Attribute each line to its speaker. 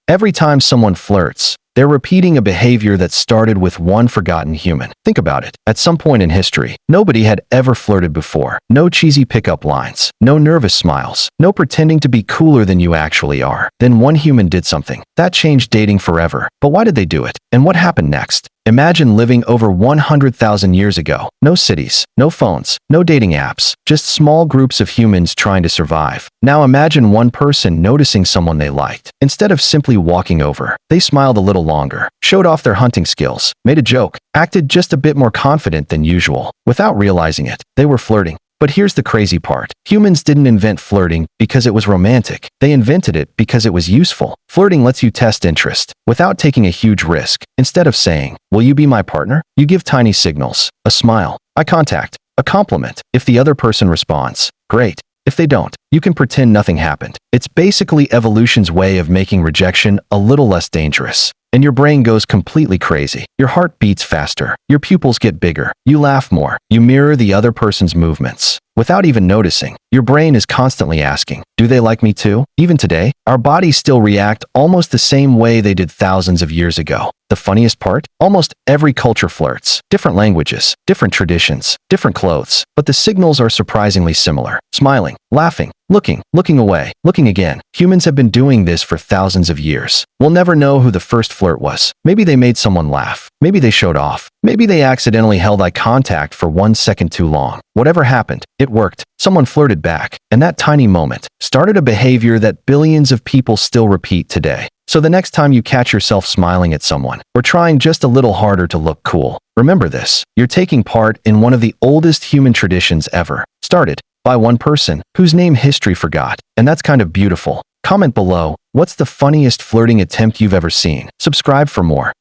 Speaker 1: Every time someone flirts, they're repeating a behavior that started with one forgotten human. Think about it. At some point in history, nobody had ever flirted before. No cheesy pickup lines, no nervous smiles, no pretending to be cooler than you actually are. Then one human did something. That changed dating forever. But why did they do it? And what happened next? Imagine living over 100,000 years ago. No cities, no phones, no dating apps, just small groups of humans trying to survive. Now imagine one person noticing someone they liked. Instead of simply walking over, they smiled a little longer, showed off their hunting skills, made a joke, acted just a bit more confident than usual. Without realizing it, they were flirting. But here's the crazy part. Humans didn't invent flirting because it was romantic. They invented it because it was useful. Flirting lets you test interest without taking a huge risk. Instead of saying, "Will you be my partner?" you give tiny signals, a smile, eye contact, a compliment. If the other person responds, great. If they don't, you can pretend nothing happened. It's basically evolution's way of making rejection a little less dangerous. And your brain goes completely crazy. Your heart beats faster. Your pupils get bigger. You laugh more. You mirror the other person's movements. Without even noticing, your brain is constantly asking, do they like me too? Even today, our bodies still react almost the same way they did thousands of years ago. The funniest part? Almost every culture flirts. Different languages, different traditions, different clothes. But the signals are surprisingly similar. Smiling, laughing, looking away, looking again. Humans have been doing this for thousands of years. We'll never know who the first flirt was. Maybe they made someone laugh. Maybe they showed off. Maybe they accidentally held eye contact for 1 second too long. Whatever happened, it worked. Someone flirted back. And that tiny moment started a behavior that billions of people still repeat today. So the next time you catch yourself smiling at someone or trying just a little harder to look cool, remember this. You're taking part in one of the oldest human traditions ever, started by one person whose name history forgot. And that's kind of beautiful. Comment below, what's the funniest flirting attempt you've ever seen? Subscribe for more.